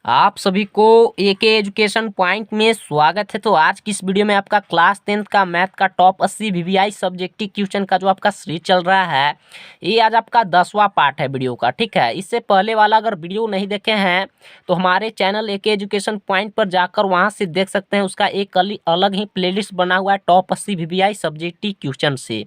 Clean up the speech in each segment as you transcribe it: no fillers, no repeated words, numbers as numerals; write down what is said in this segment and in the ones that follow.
आप सभी को एके एजुकेशन पॉइंट में स्वागत है। तो आज की इस वीडियो में आपका क्लास 10th का मैथ का टॉप 80 वीवीआई सब्जेक्टिव क्वेश्चन का जो आपका सीरीज चल रहा है, ये आज आपका 10वां पार्ट है वीडियो का। ठीक है, इससे पहले वाला अगर वीडियो नहीं देखे हैं तो हमारे चैनल एके एजुकेशन पॉइंट पर जाकर वहाँ से देख सकते हैं। उसका एक अलग ही प्लेलिस्ट बना हुआ है टॉप 80 वीवीआई सब्जेक्टिव क्वेश्चन से।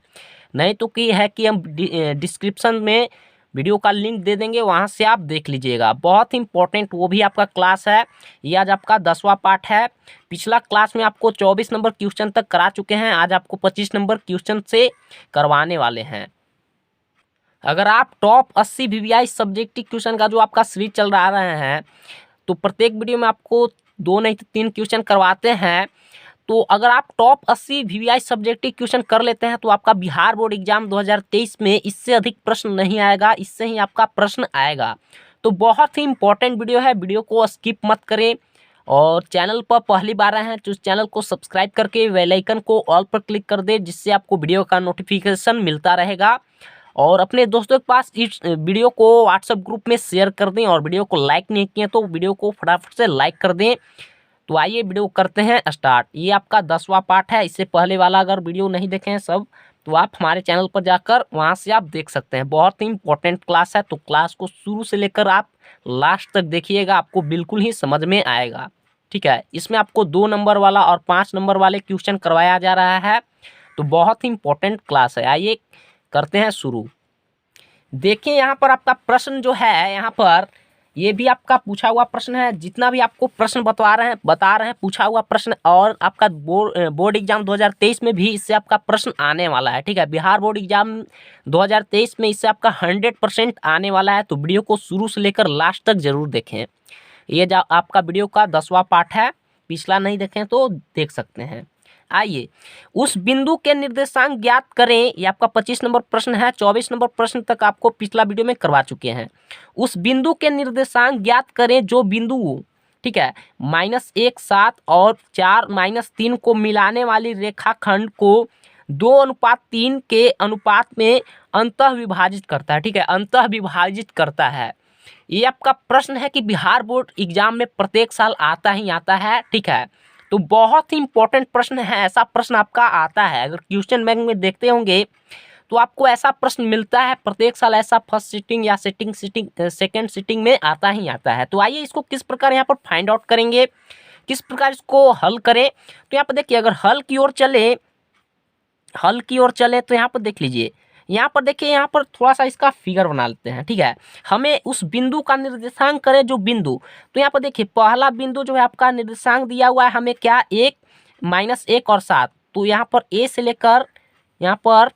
नहीं तो की है कि हम डिस्क्रिप्शन में वीडियो का लिंक दे देंगे, वहां से आप देख लीजिएगा। बहुत ही इंपॉर्टेंट वो भी आपका क्लास है। ये आज आपका 10वां पार्ट है। पिछला क्लास में आपको 24 नंबर क्वेश्चन तक करा चुके हैं, आज आपको 25 नंबर क्वेश्चन से करवाने वाले हैं। अगर आप टॉप 80 वीवीआई सब्जेक्टिव क्वेश्चन का जो आपका सीरीज चल रहा है तो प्रत्येक वीडियो में आपको 2 नहीं तो 3 क्वेश्चन करवाते हैं। तो अगर आप टॉप 80 वीवीआई सब्जेक्टिव क्वेश्चन कर लेते हैं तो आपका बिहार बोर्ड एग्जाम 2023 में इससे अधिक प्रश्न नहीं आएगा, इससे ही आपका प्रश्न आएगा। तो बहुत ही इंपॉर्टेंट वीडियो है, वीडियो को स्किप मत करें। और चैनल पर पहली बार आए हैं तो चैनल को सब्सक्राइब करके बेल आइकन को ऑल पर क्लिक कर दे, जिससे आपको वीडियो का नोटिफिकेशन मिलता रहेगा। और अपने दोस्तों के पास इस वीडियो को व्हाट्सएप ग्रुप में शेयर कर दें, और वीडियो को लाइक नहीं किए तो वीडियो को फटाफट से लाइक कर दें। तो आइए वीडियो करते हैं स्टार्ट। ये आपका 10वां पार्ट है। इससे पहले वाला अगर वीडियो नहीं देखे हैं सब, तो आप हमारे चैनल पर जाकर वहां से आप देख सकते हैं। बहुत ही इंपॉर्टेंट क्लास है, तो क्लास को शुरू से लेकर आप लास्ट तक देखिएगा, आपको बिल्कुल ही समझ में आएगा। ठीक है, इसमें आपको 2 नंबर वाला और 5 नंबर वाले क्वेश्चन करवाया जा रहा है। तो बहुत ही इंपॉर्टेंट क्लास है। आइए करते हैं शुरू। देखिए यहाँ पर आपका प्रश्न जो है, यहाँ पर ये भी आपका पूछा हुआ प्रश्न है। जितना भी आपको प्रश्न बता रहे हैं पूछा हुआ प्रश्न, और आपका बोर्ड एग्जाम 2023 में भी इससे आपका प्रश्न आने वाला है। ठीक है, बिहार बोर्ड एग्जाम 2023 में इससे आपका 100% आने वाला है। तो वीडियो को शुरू से लेकर लास्ट तक जरूर देखें। ये जो आपका वीडियो का 10वां पार्ट है, पिछला नहीं देखें तो देख सकते हैं। आइए, उस बिंदु के निर्देशांक ज्ञात करें। ये आपका 25 नंबर प्रश्न है। 24 नंबर प्रश्न तक आपको पिछला वीडियो में करवा चुके हैं। उस बिंदु के निर्देशांक ज्ञात करें जो बिंदु, ठीक है, -1, 7 और 4, -3 को मिलाने वाली रेखाखंड को 2:3 के अनुपात में अंतः विभाजित करता है। ठीक है, अंतः विभाजित करता है। ये आपका प्रश्न है कि बिहार बोर्ड एग्जाम में प्रत्येक साल आता ही आता है। ठीक है, तो बहुत ही इंपॉर्टेंट प्रश्न है। ऐसा प्रश्न आपका आता है, अगर क्वेश्चन बैंक में देखते होंगे तो आपको ऐसा प्रश्न मिलता है प्रत्येक साल। ऐसा फर्स्ट सिटिंग या सेकंड सिटिंग में आता ही आता है। तो आइए इसको किस प्रकार यहाँ पर फाइंड आउट करेंगे, किस प्रकार इसको हल करें। तो यहाँ पर देखिए, अगर हल की ओर चले तो यहाँ पर देख लीजिए। यहाँ पर देखिए, यहाँ पर थोड़ा सा इसका फिगर बना लेते हैं। ठीक है, हमें उस बिंदु का निर्देशांक करें जो बिंदु। तो यहाँ पर देखिए, पहला बिंदु जो है आपका निर्देशांक दिया हुआ है हमें क्या, 1, -1 और 7। तो यहाँ पर ए से लेकर यहाँ पर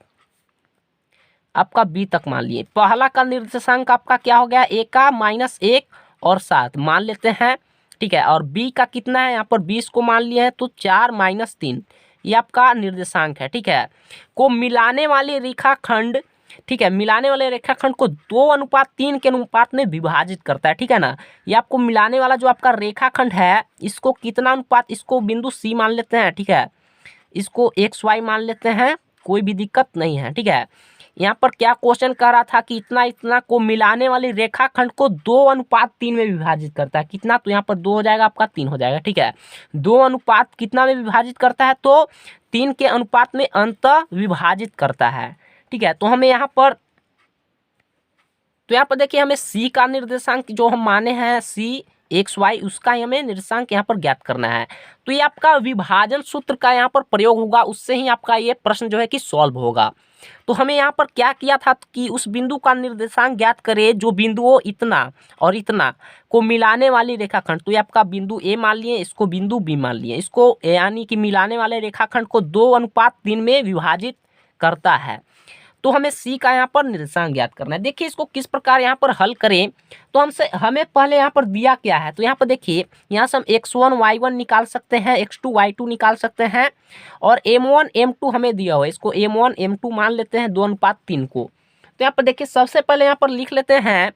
आपका बी तक मान लिए। पहला का निर्देशांक आपका क्या हो गया, ए का -1 और 7 मान लेते हैं। ठीक है, और बी का कितना है, यहाँ पर 20 को मान लिए हैं, तो 4 - 3 ये आपका निर्देशांक है। ठीक है, को मिलाने वाले रेखाखंड, ठीक है, मिलाने वाले रेखाखंड को 2:3 के अनुपात में विभाजित करता है। ठीक है ना, ये आपको मिलाने वाला जो आपका रेखाखंड है, इसको कितना अनुपात, इसको बिंदु सी मान लेते हैं। ठीक है, इसको XY मान लेते हैं, कोई भी दिक्कत नहीं है। ठीक है, यहाँ पर क्या क्वेश्चन कर रहा था कि इतना इतना को मिलाने वाली रेखाखंड को 2:3 में विभाजित करता है। कितना, तो यहाँ पर 2 हो जाएगा आपका, 3 हो जाएगा। ठीक है, 2 अनुपात कितना में विभाजित करता है, तो 3 के अनुपात में अंतः विभाजित करता है। ठीक है, तो हमें यहाँ पर, तो यहाँ पर देखिए, हमें सी का निर्देशांक जो हम माने हैं CXY, उसका हमें निर्देशांक यहाँ पर ज्ञात करना है। तो ये आपका विभाजन सूत्र का यहाँ पर प्रयोग होगा, उससे ही आपका ये प्रश्न जो है कि सॉल्व होगा। तो हमें यहाँ पर क्या किया था कि उस बिंदु का निर्देशांक ज्ञात करें जो बिंदुओं इतना और इतना को मिलाने वाली रेखाखंड। तो ये आपका बिंदु ए मान लिए, इसको बिंदु बी मान लिए, इसको यानी कि मिलाने वाले रेखाखंड को 2:3 में विभाजित करता है। तो हमें सी का यहाँ पर निर्देशांक ज्ञात करना है। देखिए इसको किस प्रकार यहाँ पर हल करें। तो हमें पहले यहाँ पर दिया क्या है, तो यहाँ पर देखिए, यहाँ से हम x1 y1 निकाल सकते हैं, x2 y2 निकाल सकते हैं, और m1 m2 हमें दिया हुआ है, इसको m1 m2 मान लेते हैं 2:3 को। तो यहाँ पर देखिए, सबसे पहले यहाँ पर लिख लेते हैं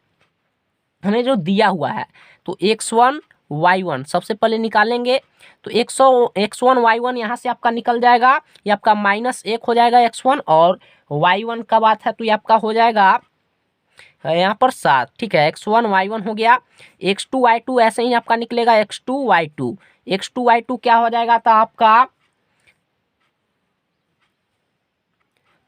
हमें जो दिया हुआ है, तो x1 y1 सबसे पहले निकालेंगे। तो x1 y1 यहाँ से आपका निकल जाएगा, ये आपका -1 हो जाएगा x1, और y1 का बात है तो ये आपका हो जाएगा यहाँ पर 7, ठीक है। x1 y1 हो गया, x2 y2 ऐसे ही आपका निकलेगा, x2 y2 क्या हो जाएगा था आपका।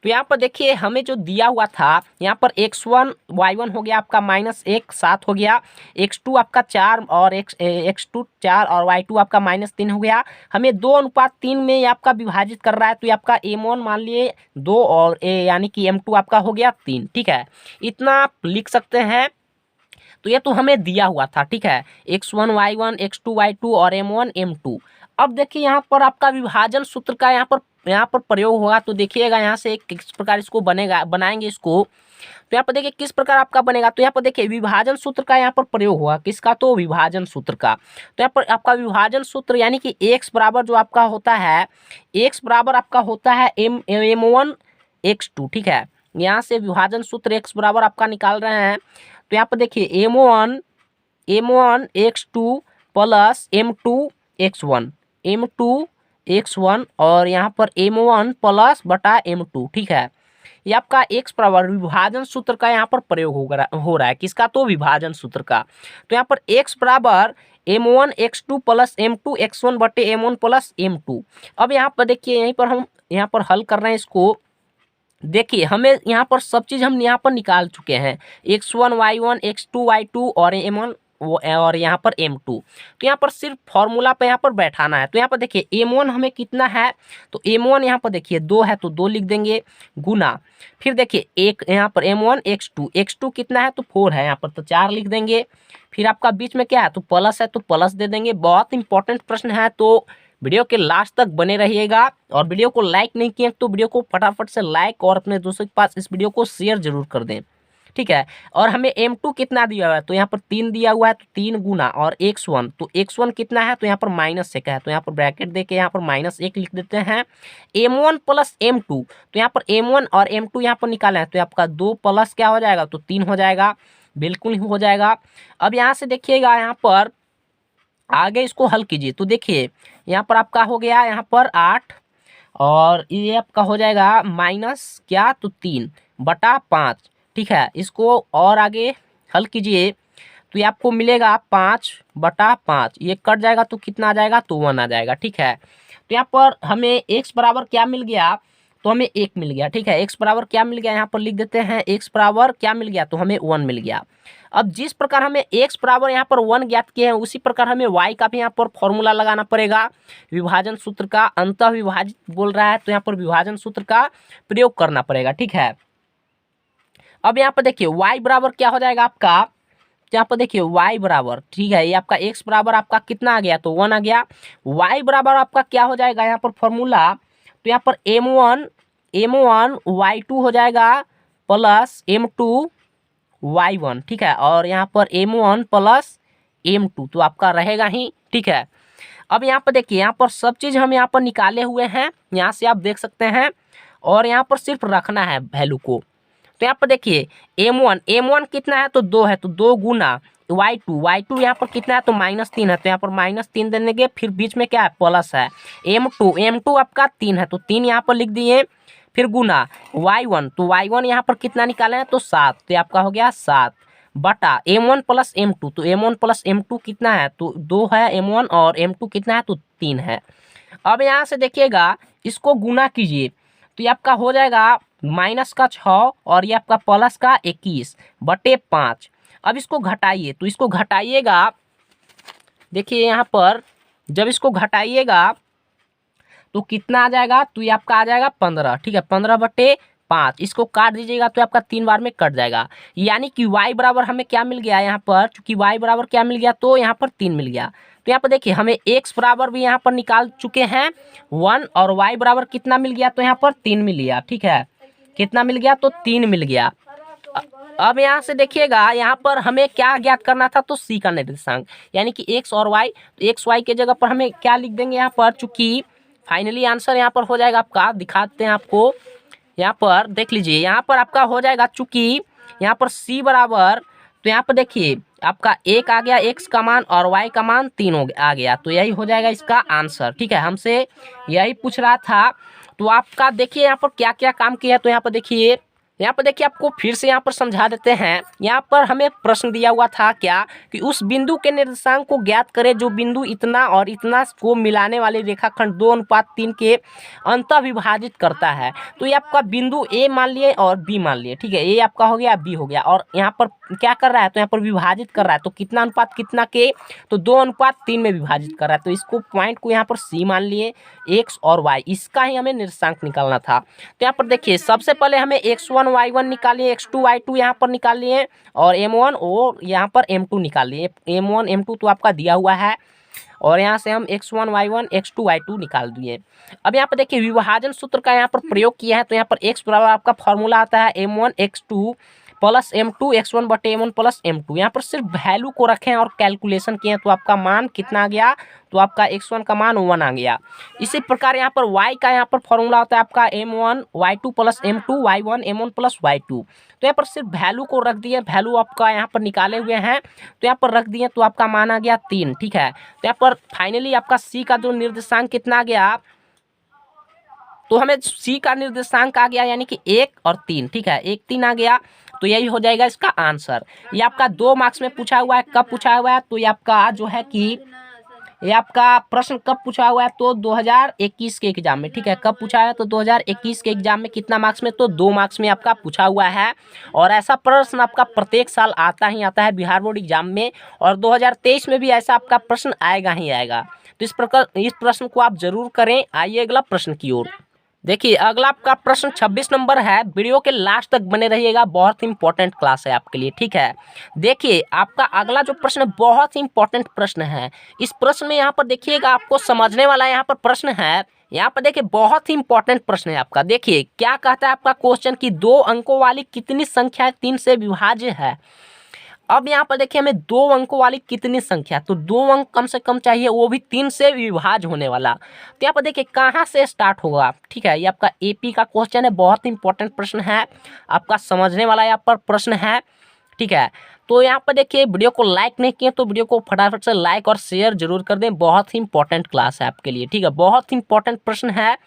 तो यहाँ पर देखिए हमें जो दिया हुआ था यहाँ पर x1 y1 हो गया आपका -1 7 हो गया, x2 आपका 4 और x2 4 और y2 आपका -3 हो गया। हमें 2:3 में ये आपका विभाजित कर रहा है, तो ये आपका m1 मान लिए 2 और यानी कि m2 आपका हो गया 3, ठीक है। इतना आप लिख सकते हैं। तो ये तो हमें दिया हुआ था, ठीक है, x1 y1 x2 y2 और m1 m2। अब देखिए यहाँ पर आपका विभाजन सूत्र का यहाँ पर प्रयोग होगा। तो देखिएगा यहाँ से किस प्रकार इसको बनेगा, बनाएंगे इसको। तो यहाँ पर देखिए किस प्रकार आपका बनेगा। तो यहाँ पर देखिए विभाजन सूत्र का यहाँ पर प्रयोग होगा, किसका, तो विभाजन सूत्र का। तो यहाँ पर आपका विभाजन सूत्र यानी कि x बराबर जो आपका होता है, x बराबर आपका होता है m1 x2, ठीक है। यहाँ से विभाजन सूत्र x बराबर आपका निकाल रहे हैं। तो यहाँ पर देखिए m1 x2 plus m2 x1 और यहाँ पर m1 प्लस बटा m2, ठीक है। ये आपका x बराबर विभाजन सूत्र का यहाँ पर प्रयोग हो रहा है, किसका, तो विभाजन सूत्र का। तो यहाँ पर x बराबर m1 x2 plus m2 x1 बटे m1 प्लस m2। अब यहाँ पर देखिए यहीं पर हम यहाँ पर हल कर रहे हैं इसको। देखिए हमें यहाँ पर सब चीज़ हम यहाँ पर निकाल चुके हैं, x1 y1 x2 y2 और m1 और यहाँ पर m2। तो यहाँ पर सिर्फ फॉर्मूला पे यहाँ पर बैठाना है। तो यहाँ पर देखिए m1 हमें कितना है, तो m1 यहाँ पर देखिए 2 है तो 2 लिख देंगे गुना। फिर देखिए एक यहाँ पर m1 x2 कितना है, तो 4 है यहाँ पर, तो 4 लिख देंगे। फिर आपका बीच में क्या है, तो प्लस है तो प्लस दे देंगे। बहुत इंपॉर्टेंट प्रश्न है, तो वीडियो के लास्ट तक बने रहिएगा। और वीडियो को लाइक नहीं किए तो वीडियो को फटाफट से लाइक और अपने दोस्तों के पास इस वीडियो को शेयर जरूर कर दें, ठीक है। और हमें m2 कितना दिया हुआ है, तो यहाँ पर 3 दिया हुआ है, तो 3 गुना और x1, तो x1 कितना है, तो यहाँ पर -1 है, तो यहाँ पर ब्रैकेट देके यहाँ पर -1 लिख देते हैं। m1 प्लस m2, तो यहाँ पर m1 और m2 यहाँ पर निकाला है, तो आपका 2 प्लस क्या हो जाएगा, तो 3 हो जाएगा, बिल्कुल ही हो जाएगा। अब यहाँ से देखिएगा यहाँ पर आगे इसको हल कीजिए। तो देखिए यहाँ पर आपका हो गया यहाँ पर 8 और ये आपका हो जाएगा माइनस क्या, तो 3 बटा 5, ठीक है। इसको और आगे हल कीजिए तो ये आपको मिलेगा 5 बटा 5, ये कट जाएगा तो कितना आ जाएगा, तो 1 आ जाएगा, ठीक है। तो यहाँ पर हमें x बराबर क्या मिल गया, तो हमें 1 मिल गया, ठीक है। x बराबर क्या मिल गया, यहाँ पर लिख देते हैं x बराबर क्या मिल गया, तो हमें 1 मिल गया। अब जिस प्रकार हमें x बराबर यहाँ पर 1 ज्ञात किए हैं, उसी प्रकार हमें y का भी यहाँ पर फॉर्मूला लगाना पड़ेगा विभाजन सूत्र का। अंतः विभाजित बोल रहा है तो यहाँ पर विभाजन सूत्र का प्रयोग करना पड़ेगा, ठीक है। अब यहाँ पर देखिए y बराबर क्या हो जाएगा आपका, तो यहाँ पर देखिए y बराबर, ठीक है, ये आपका x बराबर आपका कितना आ गया, तो 1 आ गया। y बराबर आपका क्या हो जाएगा यहाँ पर फॉर्मूला, तो यहाँ पर m1 y2 हो जाएगा प्लस m2 y1, ठीक है। और यहाँ पर m1 प्लस m2 तो आपका रहेगा ही, ठीक है। अब यहाँ पर देखिए यहाँ पर सब चीज़ हम यहाँ पर निकाले हुए हैं, यहाँ से आप देख सकते हैं। और यहाँ पर सिर्फ रखना है वैल्यू को। तो यहाँ पर देखिए m1 कितना है, तो 2 है, तो 2 गुना y2 यहाँ पर कितना है, तो -3 है, तो यहाँ पर -3 दे देंगे। फिर बीच में क्या है, प्लस है। m2 आपका 3 है, तो 3 यहाँ पर लिख दिए। फिर गुना y1, तो y1 यहाँ पर कितना निकाले हैं, तो 7, तो आपका हो गया 7 बटा m1 प्लस m2, तो m1 प्लस m2 कितना है, तो 2 है m1 और m2 कितना है, तो 3 है। अब यहाँ से देखिएगा इसको गुना कीजिए तो ये आपका हो जाएगा -6 और ये आपका प्लस का 21 बटे 5। अब इसको घटाइए, तो इसको घटाइएगा, देखिए यहाँ पर जब इसको घटाइएगा तो कितना आ जाएगा, तो ये आपका आ जाएगा 15, ठीक है, 15 बटे 5। इसको काट दीजिएगा तो आपका 3 बार में कट जाएगा। यानी कि y बराबर हमें क्या मिल गया यहाँ पर, चूंकि y बराबर क्या मिल गया, तो यहाँ पर 3 मिल गया। तो यहाँ पर देखिए हमें x बराबर भी यहाँ पर निकाल चुके हैं 1 और y बराबर कितना मिल गया, तो यहाँ पर 3 मिल गया, ठीक है। कितना मिल गया, तो 3 मिल गया। अब यहाँ से देखिएगा यहाँ पर हमें क्या ज्ञात करना था, तो c का निर्देशांक यानी कि x और y। तो x y के जगह पर हमें क्या लिख देंगे यहाँ पर, चूंकि फाइनली आंसर यहाँ पर हो जाएगा आपका, दिखाते हैं आपको। यहाँ पर देख लीजिए यहाँ पर आपका हो जाएगा, चूंकि यहाँ पर c बराबर, तो यहाँ पर देखिए आपका 1 आ गया x का मान और y का मान 3 आ गया, तो यही हो जाएगा इसका आंसर, ठीक है। हमसे यही पूछ रहा था। तो आपका देखिए यहाँ पर क्या क्या काम किया, तो यहाँ पर देखिए यहाँ पर देखिए आपको फिर से यहाँ पर समझा देते हैं। यहाँ पर हमें प्रश्न दिया हुआ था क्या कि उस बिंदु के निर्देशांक को ज्ञात करें जो बिंदु इतना और इतना को मिलाने वाले रेखाखंड 2:3 के अंतः विभाजित करता है। तो ये आपका बिंदु ए मान लिए और बी मान लिए, ठीक है, ए आपका हो गया, बी हो गया, और यहाँ पर क्या कर रहा है, तो यहाँ पर विभाजित कर रहा है। तो कितना अनुपात कितना के, तो 2:3 में विभाजित कर रहा है। तो इसको पॉइंट को यहाँ पर सी मान लिए, एक्स और वाई, इसका ही हमें निर्देशांक निकालना था। तो यहाँ पर देखिए सबसे पहले हमें x1 y1 निकालिए, x2 y2 यहाँ पर निकाल लिए, और m1 और यहाँ पर m2 निकाल लिए। m1 m2 तो आपका दिया हुआ है, और यहाँ से हम x1 y1 x2 y2 निकाल दिए। अब यहाँ पर देखिए विभाजन सूत्र का यहाँ पर प्रयोग किया है। तो यहाँ पर x बराबर आपका फॉर्मूला आता है m1 x2 plus m2 x1 बटे m1 प्लस m2। यहाँ पर सिर्फ वैल्यू को रखें और कैलकुलेशन किए तो आपका मान कितना आ गया, तो आपका x1 का मान 1 आ गया। इसी प्रकार यहाँ पर y का यहाँ पर फॉर्मूला होता है आपका m1 y2 plus m2 y1 m1 plus y2। तो यहाँ पर सिर्फ वैल्यू को रख दिए, वैल्यू आपका यहाँ पर निकाले हुए हैं तो यहाँ पर रख दिए, तो आपका मान आ गया 3, ठीक है। तो यहाँ पर फाइनली आपका c का जो निर्देशांक कितना आ गया, तो हमें c का निर्देशांक आ गया यानी कि 1 और 3, ठीक है, 1 3 आ गया। तो यही हो जाएगा इसका आंसर। ये आपका 2 मार्क्स में पूछा हुआ है। कब पूछा हुआ है, तो ये आपका जो है कि ये आपका प्रश्न कब पूछा हुआ है, तो 2021 के एग्जाम में, ठीक है। कब पूछा है, तो 2021 के एग्जाम में कितना मार्क्स में, तो 2 मार्क्स में आपका पूछा हुआ है। और ऐसा प्रश्न आपका प्रत्येक साल आता ही आता है बिहार बोर्ड एग्जाम में, और 2023 में भी ऐसा आपका प्रश्न आएगा ही आएगा। तो इस प्रकार इस प्रश्न को आप जरूर करें। आइए अगला प्रश्न की ओर। देखिए अगला आपका प्रश्न 26 नंबर है। वीडियो के लास्ट तक बने रहिएगा, बहुत इंपॉर्टेंट क्लास है आपके लिए, ठीक है। देखिए आपका अगला जो प्रश्न है बहुत ही इंपॉर्टेंट प्रश्न है। इस प्रश्न में यहाँ पर देखिएगा आपको समझने वाला यहाँ पर प्रश्न है। यहाँ पर देखिए बहुत ही इंपॉर्टेंट प्रश्न है आपका। देखिए क्या कहता है आपका क्वेश्चन की 2 अंकों वाली कितनी संख्या 3 से विभाज्य है। अब यहाँ पर देखिए हमें 2 अंकों वाली कितनी संख्या, तो 2 अंक कम से कम चाहिए, वो भी 3 से विभाज्य होने वाला। तो यहाँ पर देखिए कहाँ से स्टार्ट होगा, ठीक है। ये आपका एपी का क्वेश्चन है, बहुत इंपॉर्टेंट प्रश्न है आपका, समझने वाला यहाँ पर प्रश्न है, ठीक है। तो यहाँ पर देखिए वीडियो को लाइक नहीं किए तो वीडियो को फटाफट से लाइक और शेयर जरूर कर दें, बहुत ही इंपॉर्टेंट क्लास है आपके लिए, ठीक है। बहुत ही इंपॉर्टेंट प्रश्न है।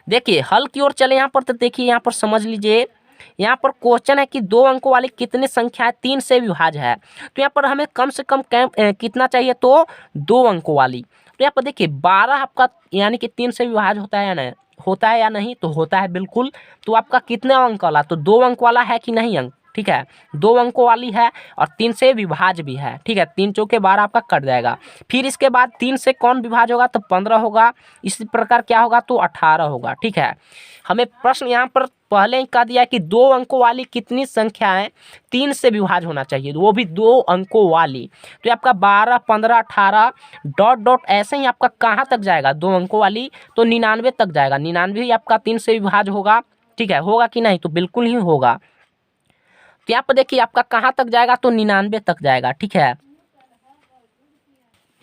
देखिए हल की ओर चले यहाँ पर, तो देखिए यहाँ पर समझ लीजिए, यहाँ पर क्वेश्चन है कि 2 अंकों वाली कितनी संख्या 3 से विभाज्य है। तो यहाँ पर हमें कम से कम कितना चाहिए, तो 2 अंकों वाली। तो यहाँ पर देखिए 12 आपका यानी कि 3 से विभाज्य होता है या नहीं, होता है या नहीं, तो होता है बिल्कुल। तो आपका कितने अंक वाला, तो 2 अंक वाला है कि नहीं अंक, ठीक है, 2 अंकों वाली है और 3 से विभाज्य भी है, ठीक है। 3 चौके 12 आपका कट जाएगा। फिर इसके बाद 3 से कौन विभाज्य होगा, तो 15 होगा। इसी प्रकार क्या होगा, तो 18 होगा, ठीक है। हमें प्रश्न यहाँ पर पहले ही कह दिया कि 2 अंकों वाली कितनी संख्याएं 3 से विभाज्य होना चाहिए, वो भी 2 अंकों वाली। तो ये आपका 12 15 18 डॉट डॉट ऐसे ही आपका कहाँ तक जाएगा, 2 अंकों वाली, तो 99 तक जाएगा। 99 ही आपका 3 से विभाज्य होगा, ठीक है। होगा कि नहीं, तो बिल्कुल ही होगा। तो यहाँ पर देखिए आपका कहाँ तक जाएगा, तो 99 तक जाएगा, ठीक है।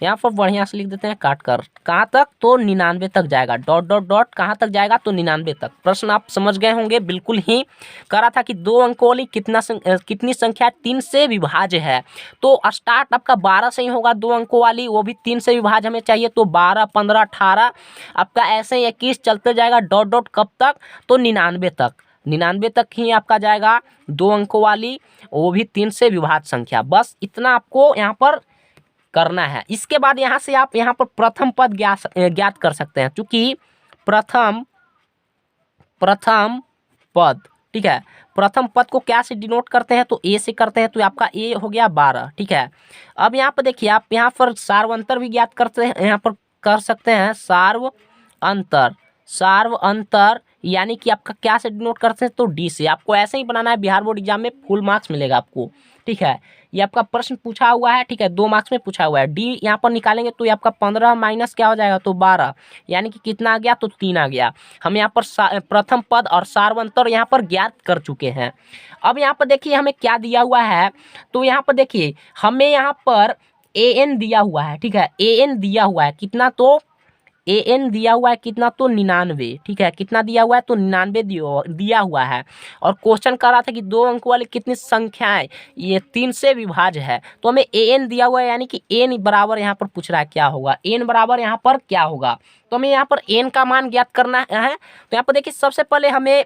यहाँ पर बढ़िया से लिख देते हैं काट कर, कहाँ तक, तो 99 तक जाएगा। डॉट डॉट डॉट कहाँ तक जाएगा, तो 99 तक। प्रश्न आप समझ गए होंगे, बिल्कुल ही करा था कि 2 अंकों वाली कितनी संख्या 3 से विभाज्य है। तो स्टार्ट आपका 12 से ही होगा, 2 अंकों वाली, वो भी 3 से विभाज्य हमें चाहिए। तो 12 15 18 आपका ऐसे ही 21 चलते जाएगा, डॉट डॉट कब तक, तो 99 तक। 99 तक ही आपका जाएगा 2 अंकों वाली, वो भी 3 से विभाज्य संख्या। बस इतना आपको यहाँ पर करना है। इसके बाद यहाँ से आप यहाँ पर प्रथम पद ज्ञात कर सकते हैं, क्योंकि प्रथम पद, ठीक है। प्रथम पद को क्या से डिनोट करते हैं, तो ए से करते हैं। तो आपका ए हो गया 12, ठीक है। अब यहाँ पर देखिए आप यहाँ पर सार्व अंतर भी ज्ञात करते हैं, यहाँ पर कर सकते हैं सार्व अंतर यानी कि आपका क्या से डिनोट करते हैं, तो डी से। आपको ऐसे ही बनाना है, बिहार बोर्ड एग्जाम में फुल मार्क्स मिलेगा आपको, ठीक है। ये आपका प्रश्न पूछा हुआ है, ठीक है, 2 मार्क्स में पूछा हुआ है। डी यहाँ पर निकालेंगे तो ये आपका 15 माइनस क्या हो जाएगा, तो 12 यानी कि कितना आ गया, तो 3 आ गया। हम यहाँ पर प्रथम पद और सार्वंतर यहाँ पर ज्ञात कर चुके हैं। अब यहाँ पर देखिए हमें क्या दिया हुआ है, तो यहाँ पर देखिए हमें यहाँ पर ए एन दिया हुआ है, ठीक है। ए एन दिया हुआ है कितना, तो ए एन दिया हुआ है कितना, तो 99, ठीक है। कितना दिया हुआ है, तो 99 दिया हुआ है। और क्वेश्चन कर रहा था कि 2 अंक वाली कितनी संख्याएं ये 3 से विभाज्य है। तो हमें ए एन दिया हुआ है, यानी कि एन बराबर यहाँ पर पूछ रहा है क्या होगा, एन बराबर यहाँ पर क्या होगा। तो हमें यहाँ पर एन का मान ज्ञात करना है। तो यहाँ पर देखिए सबसे पहले हमें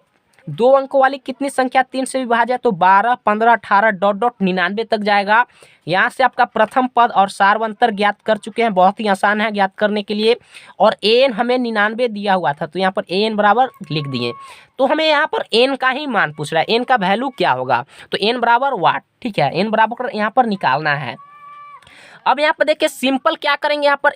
दो अंकों वाली कितनी संख्या 3 से विभाज्य है, तो 12, 15, 18 डॉट डॉट 99 तक जाएगा। यहाँ से आपका प्रथम पद और सार्वंतर ज्ञात कर चुके हैं, बहुत ही आसान है ज्ञात करने के लिए। और एन हमें 99 दिया हुआ था, तो यहाँ पर एन बराबर लिख दिए। तो हमें यहाँ पर एन का ही मान पूछ रहा है, एन का वैल्यू क्या होगा, तो एन बराबर वाट, ठीक है, एन बराबर यहाँ पर निकालना है। अब यहाँ पर देखिए सिंपल क्या करेंगे, यहाँ पर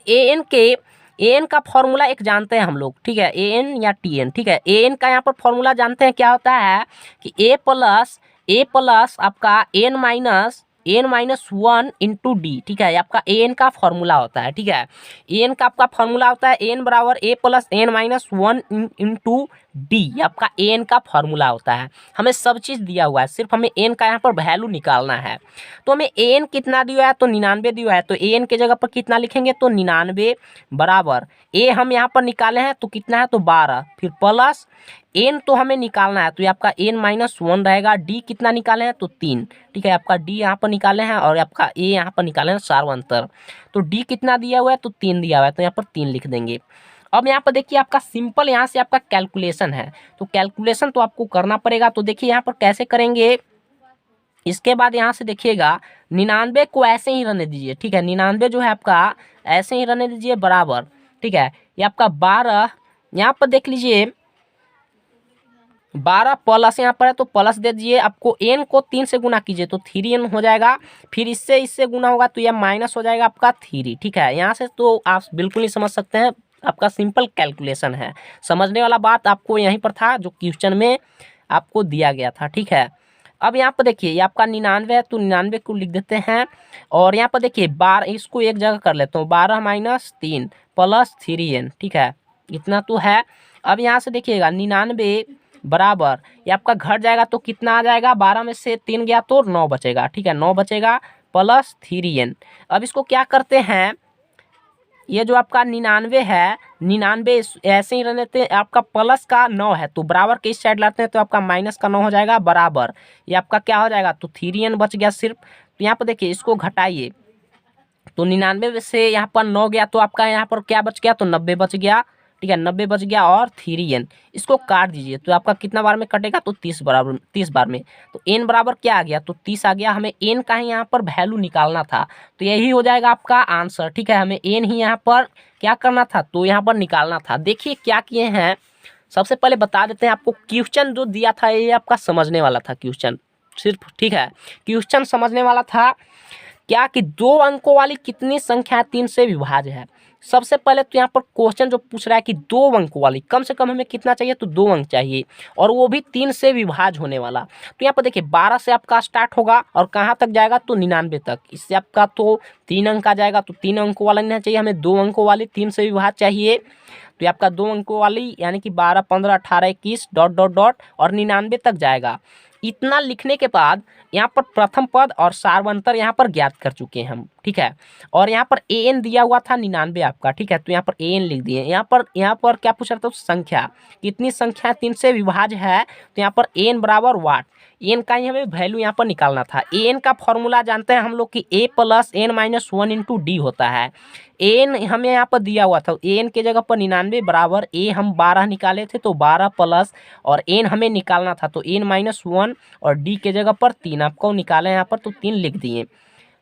एन का फॉर्मूला एक जानते हैं हम लोग, ठीक है, एन या टी एन, ठीक है। एन का यहाँ पर फॉर्मूला जानते हैं, क्या होता है कि ए प्लस आपका एन माइनस 1 इंटू डी, ठीक है, ये आपका एन का फॉर्मूला होता है, ठीक है। एन का आपका फॉर्मूला होता है एन बराबर A plus N minus 1 into D, ये आपका एन का फॉर्मूला होता है। हमें सब चीज़ दिया हुआ है, सिर्फ हमें एन का यहाँ पर वैल्यू निकालना है। तो हमें एन कितना दिया है, तो 99 दिया है, तो एन के जगह पर कितना लिखेंगे, तो 99 बराबर ए हम यहाँ पर निकाले हैं तो कितना है, तो 12, फिर प्लस एन तो हमें निकालना है, तो ये आपका एन माइनस 1 रहेगा। डी कितना निकाले हैं, तो 3, ठीक है, आपका डी यहाँ पर निकाले हैं और आपका ए यहाँ पर निकाले हैं सार्वंतर। तो डी कितना दिया हुआ है, तो 3 दिया हुआ है, तो यहाँ पर 3 लिख देंगे। अब यहाँ पर देखिए आपका सिंपल यहाँ से आपका कैलकुलेशन है, तो कैलकुलेशन तो आपको करना पड़ेगा। तो देखिए यहाँ पर कैसे करेंगे, इसके बाद यहाँ से देखिएगा 99 को ऐसे ही रहने दीजिए, ठीक है, 99 जो है आपका ऐसे ही रहने दीजिए बराबर, ठीक है। ये आपका 12 यहाँ पर देख लीजिए, 12 प्लस यहाँ पर है तो प्लस दे दीजिए। आपको एन को 3 से गुना कीजिए तो 3n हो जाएगा, फिर इससे गुना होगा तो यह माइनस हो जाएगा आपका 3, ठीक है। यहाँ से तो आप बिल्कुल नहीं समझ सकते हैं, आपका सिंपल कैलकुलेशन है। समझने वाला बात आपको यहीं पर था जो क्वेश्चन में आपको दिया गया था, ठीक है। अब यहाँ पर देखिए ये आपका 99 है, तो 99 को लिख देते हैं। और यहाँ पर देखिए 12, इसको एक जगह कर लेता हूँ, 12 माइनस 3 प्लस 3n, ठीक है, इतना तो है। अब यहाँ से देखिएगा 99 बराबर ये आपका घट जाएगा तो कितना आ जाएगा, 12 में से 3 गया तो 9 बचेगा, ठीक है, 9 बचेगा प्लस 3n। अब इसको क्या करते हैं, ये जो आपका 99 है, 99 ऐसे ही रहने देते हैं, आपका प्लस का 9 है तो बराबर के इस साइड लाते हैं तो आपका माइनस का 9 हो जाएगा बराबर, ये आपका क्या हो जाएगा, तो 3n बच गया सिर्फ। तो यहाँ पर देखिए इसको घटाइए, तो 99 से यहाँ पर 9 गया तो आपका यहाँ पर क्या बच गया, तो 90 बच गया, ठीक है, 90 बच गया और 3n इसको काट दीजिए तो आपका कितना बार में कटेगा, तो 30 बार में। तो n बराबर क्या आ गया, तो 30 आ गया। हमें n का ही यहाँ पर वैल्यू निकालना था, तो यही हो जाएगा आपका आंसर, ठीक है। हमें n ही यहाँ पर क्या करना था, तो यहाँ पर निकालना था। देखिए क्या किए हैं, सबसे पहले बता देते हैं आपको, क्वेश्चन जो दिया था ये आपका समझने वाला था क्वेश्चन सिर्फ, ठीक है, क्वेश्चन समझने वाला था क्या कि 2 अंकों वाली कितनी संख्या 3 से विभाज्य है। सबसे पहले तो यहाँ पर क्वेश्चन जो पूछ रहा है कि 2 अंकों वाली कम से कम हमें कितना चाहिए, तो 2 अंक चाहिए और वो भी 3 से विभाज्य होने वाला। तो यहाँ पर देखिए 12 से आपका स्टार्ट होगा और कहाँ तक जाएगा, तो 99 तक। इससे आपका तो 3 अंक आ जाएगा, तो 3 अंकों वाला नहीं चाहिए हमें, 2 अंकों वाली 3 से विभाज्य चाहिए। तो ये आपका 2 अंकों वाली यानी कि 12, 15, 18, 21 डॉट डॉट डॉट और 99 तक जाएगा। इतना लिखने के बाद यहाँ पर प्रथम पद और सार्वंतर यहाँ पर ज्ञात कर चुके हैं हम, ठीक है। और यहाँ पर an दिया हुआ था 99 आपका, ठीक है, तो यहाँ पर an लिख दिए। यहाँ पर क्या पूछ रहा था, संख्या कितनी संख्या 3 से विभाज्य है, तो यहाँ पर n बराबर वाट, n का ही हमें वैल्यू यहाँ पर निकालना था। an का फॉर्मूला जानते हैं हम लोग कि a plus N minus 1 into D होता है। एन हमें यहाँ पर दिया हुआ था, एन के जगह पर 99 बराबर ए हम 12 निकाले थे तो 12 प्लस और एन हमें निकालना था तो एन माइनस 1 और डी के जगह पर 3 आपको निकाले यहाँ पर, तो 3 लिख दिए।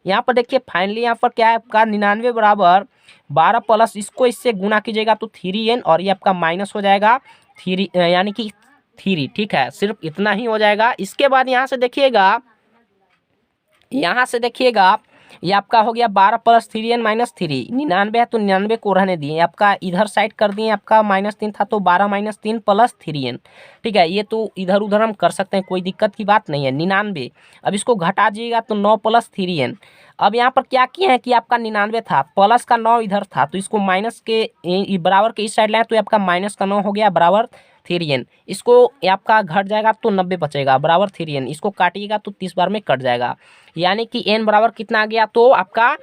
यहाँ पर देखिए फाइनली यहाँ पर क्या है आपका 99 बराबर 12 प्लस इसको इससे गुना कीजिएगा तो 3n और ये आपका माइनस हो जाएगा 3 यानी कि 3, ठीक है, सिर्फ इतना ही हो जाएगा। इसके बाद यहाँ से देखिएगा ये आपका हो गया 12 प्लस 3n माइनस 3, 99 है तो 99 को रहने दिए, आपका इधर साइड कर दिए, आपका -3 था तो 12 माइनस 3 प्लस 3n, ठीक है। ये तो इधर उधर हम कर सकते हैं, कोई दिक्कत की बात नहीं है। 99 अब इसको घटा दीजिएगा तो 9 प्लस 3n। अब यहाँ पर क्या किए हैं कि आपका 99 था, प्लस का 9 इधर था तो इसको माइनस के बराबर के इस साइड लाए तो आपका माइनस का 9 हो गया बराबर 3n। इसको आपका घट जाएगा तो 90 बचेगा बराबर 3n, इसको काटिएगा तो 30 बार में कट जाएगा, यानी कि n बराबर कितना आ गया, तो आपका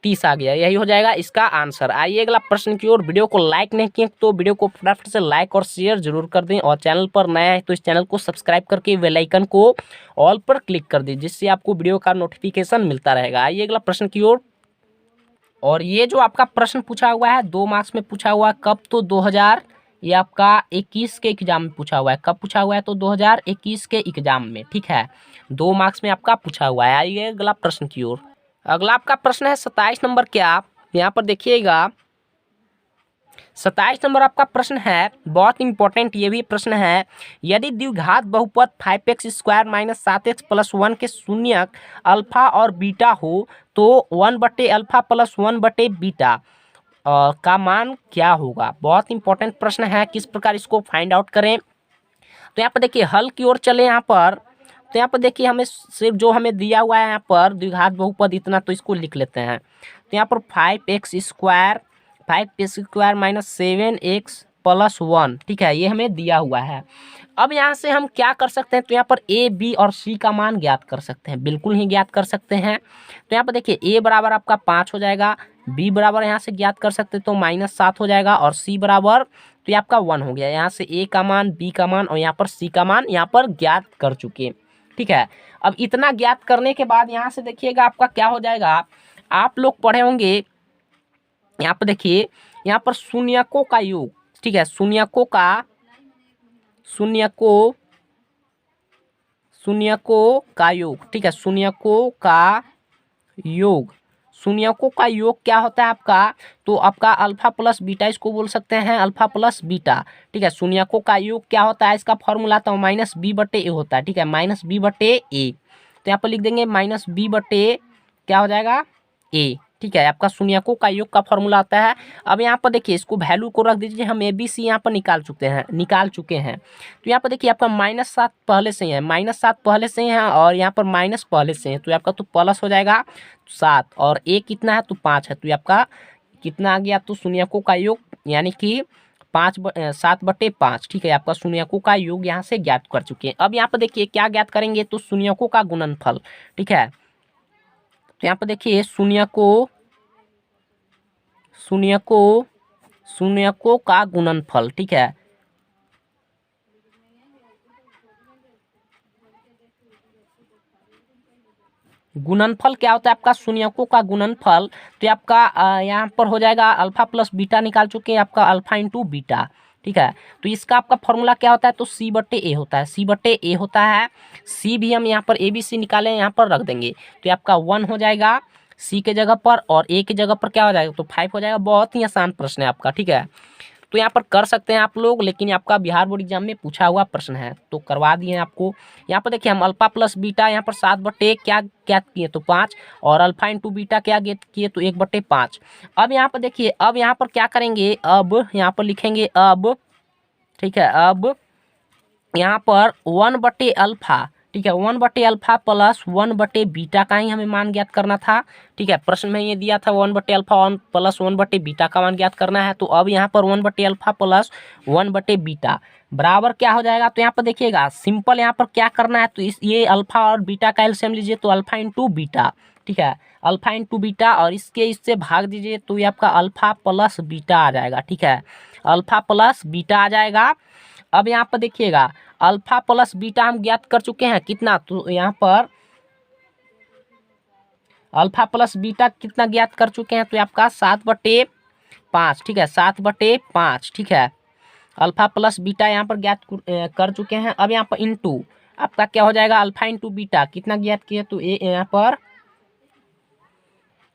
30 आ गया। यही हो जाएगा इसका आंसर। आइए अगला प्रश्न की ओर। वीडियो को लाइक नहीं किए तो वीडियो को फटाफट से लाइक और शेयर जरूर कर दें, और चैनल पर नया है तो इस चैनल को सब्सक्राइब करके बेल आइकन को ऑल पर क्लिक कर दें, जिससे आपको वीडियो का नोटिफिकेशन मिलता रहेगा। आइए अगला प्रश्न की ओर। और ये जो आपका प्रश्न पूछा हुआ है 2 मार्क्स में पूछा हुआ है कब, तो ये आपका 21 के एग्जाम में पूछा हुआ है। कब पूछा हुआ है? तो 2021 के एग्जाम में, ठीक है। 2 मार्क्स में आपका पूछा हुआ है। आइए अगला प्रश्न की ओर। अगला आपका प्रश्न है 27 नंबर के। आप यहाँ पर देखिएगा 27 नंबर आपका प्रश्न है, बहुत इंपॉर्टेंट ये भी प्रश्न है। यदि द्विघात बहुपद 5x² माइनस 7x प्लस 1 के शून्यक अल्फा और बीटा हो तो 1/अल्फा प्लस 1/बीटा का मान क्या होगा? बहुत इंपॉर्टेंट प्रश्न है, किस प्रकार इसको फाइंड आउट करें। तो यहाँ पर देखिए हल की ओर चले यहाँ पर। तो यहाँ पर देखिए हमें सिर्फ जो हमें दिया हुआ है यहाँ पर द्विघात बहुपद इतना, तो इसको लिख लेते हैं। तो यहाँ पर 5x² माइनस 7x प्लस 1, ठीक है, ये हमें दिया हुआ है। अब यहाँ से हम क्या कर सकते हैं? तो यहाँ पर a, b और c का मान ज्ञात कर सकते हैं, बिल्कुल ही ज्ञात कर सकते हैं। तो यहाँ पर देखिए a बराबर आपका 5 हो जाएगा, b बराबर यहाँ से ज्ञात कर सकते हैं तो -7 हो जाएगा, और c बराबर तो ये आपका 1 हो गया। यहाँ से a का मान, b का मान और यहाँ पर c का मान यहाँ पर ज्ञात कर चुके, ठीक है। अब इतना ज्ञात करने के बाद यहाँ से देखिएगा आपका क्या हो जाएगा। आप लोग पढ़े होंगे, यहाँ पर देखिए यहाँ पर शून्यकों का योग, ठीक है, शून्यकों का योग, ठीक है, शून्यकों का योग क्या होता है आपका? तो आपका अल्फा प्लस बीटा, इसको बोल सकते हैं अल्फा प्लस बीटा, ठीक है। शून्यकों का योग क्या होता है? इसका फॉर्मूला तो -b/a होता है, ठीक है, -b/a। तो यहाँ पर लिख देंगे -b/, क्या हो जाएगा? a, ठीक है। आपका शून्यकों का योग का फॉर्मूला आता है। अब यहाँ पर देखिए इसको वैल्यू को रख दीजिए, हम ABC यहाँ पर निकाल चुके हैं। तो यहाँ पर देखिए आपका -7 पहले से ही है, -7 पहले से ही है, और यहाँ पर माइनस पहले से है, तो आपका तो प्लस हो जाएगा 7, और a कितना है? तो 5 है। तो आपका कितना आ गया? तो शून्यकों का योग यानी कि 7/5, ठीक है। आपका शून्यकों का योग यहाँ से ज्ञात कर चुके हैं। अब यहाँ पर देखिए क्या ज्ञात करेंगे? तो शून्यकों का गुणनफल, ठीक है। तो यहाँ पर देखिए शून्यकों का गुणनफल, ठीक है। गुणनफल क्या होता है आपका? शून्यकों का गुणनफल। तो आपका यहाँ पर हो जाएगा अल्फा प्लस बीटा निकाल चुके हैं, आपका अल्फा इंटू बीटा, ठीक है। तो इसका आपका फॉर्मूला क्या होता है? तो c/a होता है, c/a होता है। c भी हम यहाँ पर ABC निकाले, यहाँ पर रख देंगे, तो आपका 1 हो जाएगा c के जगह पर, और a की जगह पर क्या हो जाएगा? तो 5 हो जाएगा। बहुत ही आसान प्रश्न है आपका, ठीक है। तो यहाँ पर कर सकते हैं आप लोग, लेकिन आपका बिहार बोर्ड एग्जाम में पूछा हुआ प्रश्न है तो करवा दिए आपको। यहाँ पर देखिए हम अल्फा प्लस बीटा यहाँ पर 7/1 क्या ज्ञात किए? तो 5, और अल्फा इंटू बीटा क्या ज्ञात किए? तो 1/5। अब यहाँ पर देखिए, अब यहाँ पर क्या करेंगे? अब यहाँ पर लिखेंगे अब, ठीक है, अब यहाँ पर 1/अल्फा, ठीक है, 1/अल्फा प्लस 1/बीटा का ही हमें मान ज्ञात करना था, ठीक है। प्रश्न में ये दिया था 1/अल्फा प्लस 1/बीटा का मान ज्ञात करना है। तो अब यहाँ पर 1/अल्फा प्लस 1/बीटा बराबर क्या हो जाएगा? तो यहाँ पर देखिएगा सिंपल, यहाँ पर क्या करना है? तो ये अल्फा और बीटा का एलसीएम लीजिए, तो अल्फा इंटू बीटा, ठीक है, अल्फा इंटू बीटा, और इससे भाग दीजिए, तो ये आपका अल्फा प्लस बीटा आ जाएगा, ठीक है, अल्फा प्लस बीटा आ जाएगा। अब यहाँ पर देखिएगा अल्फा प्लस बीटा हम ज्ञात कर चुके हैं कितना? तो यहाँ पर अल्फा प्लस बीटा कितना ज्ञात कर चुके हैं? तो आपका 7/5, ठीक है, 7/5, ठीक है। अल्फा प्लस बीटा यहाँ पर ज्ञात कर चुके हैं। अब यहाँ पर इंटू आपका क्या हो जाएगा? अल्फा इंटू बीटा कितना ज्ञात किया? तो यहाँ पर,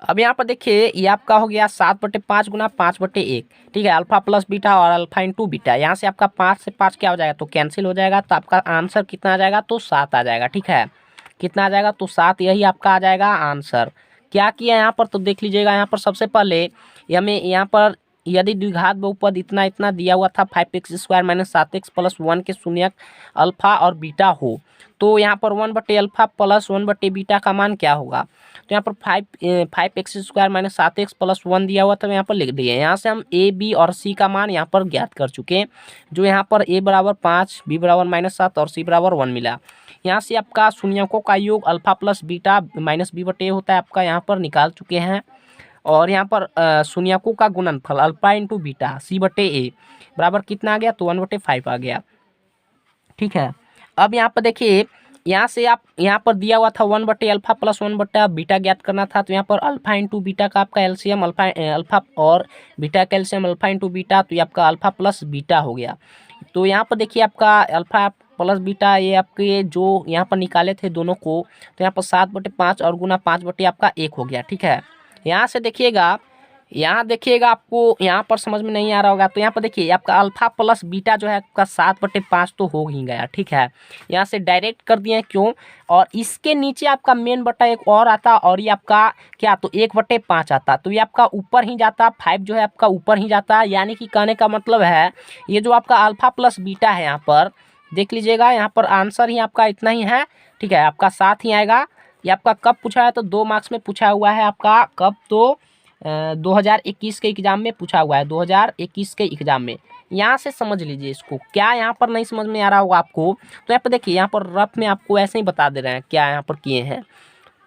अब यहाँ पर देखिए ये आपका हो गया 7/5 गुना 5/1, ठीक है, अल्फा प्लस बीटा और अल्फा इंटू बीटा। यहाँ से आपका 5 से 5 क्या हो जाएगा? तो कैंसिल हो जाएगा, तो आपका आंसर कितना आ जाएगा? तो 7 आ जाएगा, ठीक है, कितना आ जाएगा? तो 7, यही आपका आ जाएगा आंसर। क्या किया यहाँ पर? तो देख लीजिएगा, यहाँ पर सबसे पहले हमें यहाँ पर यदि द्विघात बहुपद इतना इतना दिया हुआ था 5x² माइनस 7x प्लस 1 के शून्यक अल्फा और बीटा हो, तो यहाँ पर 1/अल्फा प्लस 1/बीटा का मान क्या होगा? तो यहाँ पर 5x² माइनस 7x प्लस 1 दिया हुआ था, यहाँ पर लिख दिए। यहाँ से हम a, b और c का मान यहाँ पर ज्ञात कर चुके हैं, जो यहाँ पर a बराबर 5, b बराबर -7 और c बराबर 1 मिला। यहाँ से आपका शून्यकों का योग alpha plus beta minus b/a होता है, आपका यहाँ पर निकाल चुके हैं। और यहाँ पर शून्यकों का गुणनफल अल्फा इंटू बीटा c/a बराबर कितना आ गया? तो 1/5 आ गया, ठीक है। अब यहाँ पर देखिए यहाँ से आप यहाँ पर दिया हुआ था 1/अल्फा प्लस 1/बीटा ज्ञात करना था। तो यहाँ पर अल्फा इंटू बीटा का आपका एलसीएम अल्फा और बीटा का एलसीएम अल्फा इंटू बीटा, तो ये आपका अल्फा प्लस बीटा हो गया। तो यहाँ पर देखिए आपका अल्फा प्लस बीटा ये आपके जो यहाँ पर निकाले थे दोनों को, तो यहाँ पर 7/5 और गुना 5/ आपका 1 हो गया। ठीक है, यहाँ से देखिएगा, यहाँ देखिएगा आपको यहाँ पर समझ में नहीं आ रहा होगा। तो यहाँ पर देखिए आपका अल्फा प्लस बीटा जो है आपका 7/5 तो हो ही गया। ठीक है, यहाँ से डायरेक्ट कर दिए क्यों, और इसके नीचे आपका मेन बटा एक और आता और ये आपका क्या, तो 1/5 आता। तो ये आपका ऊपर ही जाता, 5 जो है आपका ऊपर ही जाता। यानी कि कहने का मतलब है ये जो आपका अल्फा प्लस बीटा है, यहाँ पर देख लीजिएगा, यहाँ पर आंसर ही आपका इतना ही है। ठीक है, आपका 7 ही आएगा। ये आपका कब पूछा है, तो 2 मार्क्स में पूछा हुआ है आपका, कब, तो 2021 के एग्ज़ाम में पूछा हुआ है, 2021 के एग्ज़ाम में। यहाँ से समझ लीजिए इसको, क्या यहाँ पर नहीं समझ में आ रहा होगा आपको। तो यहाँ पर देखिए, यहाँ पर रफ में आपको ऐसे ही बता दे रहे हैं क्या यहाँ पर किए हैं।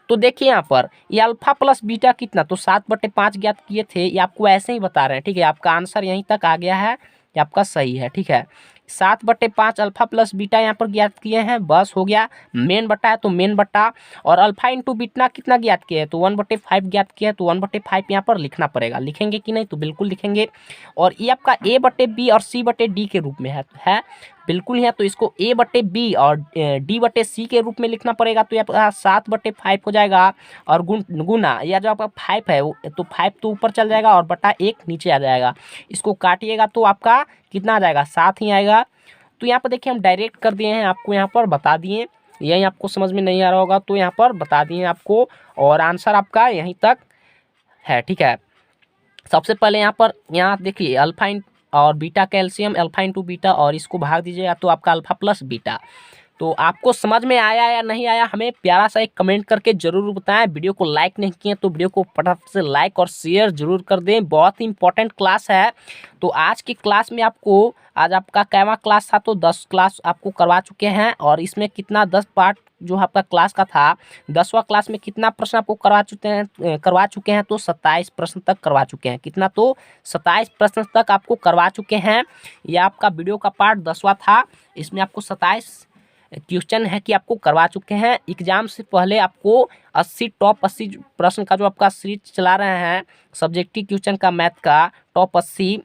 तो देखिए यहाँ पर ये अल्फा प्लस बीटा कितना, तो 7/5 ज्ञात किए थे, ये आपको ऐसे ही बता रहे हैं। ठीक है, आपका आंसर यहीं तक आ गया है, ये आपका सही है। ठीक है, 7/5 अल्फा प्लस बीटा यहाँ पर ज्ञात किए हैं, बस हो गया। मेन बटा है तो मेन बटा, और अल्फा इंटू बीटा कितना ज्ञात किया है, तो 1/5 ज्ञात किया है, तो 1/5 यहाँ पर लिखना पड़ेगा। लिखेंगे कि नहीं, तो बिल्कुल लिखेंगे। और ये आपका A/B और C/D के रूप में है बिल्कुल है, तो इसको A/B और D/C के रूप में लिखना पड़ेगा। तो ये आपका 7/5 हो जाएगा, और गुना या जो आपका 5 है तो 5 तो ऊपर चल जाएगा और बटा 1 नीचे आ जाएगा। इसको काटिएगा तो आपका कितना आ जाएगा, 7 ही आएगा। तो यहाँ पर देखिए हम डायरेक्ट कर दिए हैं, आपको यहाँ पर बता दिए। यही आपको समझ में नहीं आ रहा होगा तो यहाँ पर बता दिए आपको, और आंसर आपका यहीं तक है। ठीक है, सबसे पहले यहाँ देखिए अल्फा और बीटा का एलसीएम अल्फा इंटू बीटा, और इसको भाग दीजिएगा तो आपका अल्फा प्लस बीटा। तो आपको समझ में आया या नहीं आया, हमें प्यारा सा एक कमेंट करके जरूर बताएं। वीडियो को लाइक नहीं किए तो वीडियो को फटाफट से लाइक और शेयर जरूर कर दें, बहुत ही इंपॉर्टेंट क्लास है। तो आज की क्लास में आपको, आज आपका कैवा क्लास था तो 10 क्लास आपको करवा चुके हैं, और इसमें कितना 10 पार्ट जो आपका क्लास का था, 10वां क्लास में कितना प्रश्न आपको करवा चुके हैं, तो 27 प्रश्न तक करवा चुके हैं। कितना, तो 27 प्रश्न तक आपको करवा चुके हैं। यह आपका वीडियो का पार्ट 10वां था, इसमें आपको 27 क्वेश्चन है कि आपको करवा चुके हैं। एग्जाम से पहले आपको 80 टॉप 80 प्रश्न का जो आपका सीरीज चला रहे हैं, सब्जेक्टिव क्वेश्चन का मैथ का टॉप 80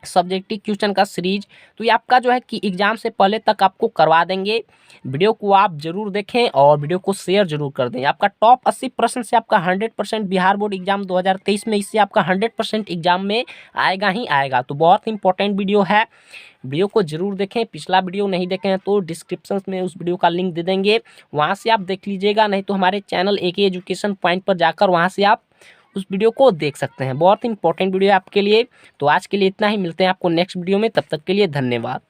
सब्जेक्टिव क्वेश्चन का सीरीज, तो ये आपका जो है कि एग्जाम से पहले तक आपको करवा देंगे। वीडियो को आप जरूर देखें और वीडियो को शेयर जरूर कर दें। आपका टॉप 80 प्रश्न से आपका 100% बिहार बोर्ड एग्जाम 2023 में, इससे आपका 100% एग्जाम में आएगा ही आएगा। तो बहुत इंपॉर्टेंट वीडियो है, वीडियो को जरूर देखें। पिछला वीडियो नहीं देखे हैं तो डिस्क्रिप्शन में उस वीडियो का लिंक दे देंगे, वहाँ से आप देख लीजिएगा। नहीं तो हमारे चैनल AK एजुकेशन पॉइंट पर जाकर वहाँ से आप उस वीडियो को देख सकते हैं। बहुत इंपॉर्टेंट वीडियो है आपके लिए। तो आज के लिए इतना ही, मिलते हैं आपको नेक्स्ट वीडियो में, तब तक के लिए धन्यवाद।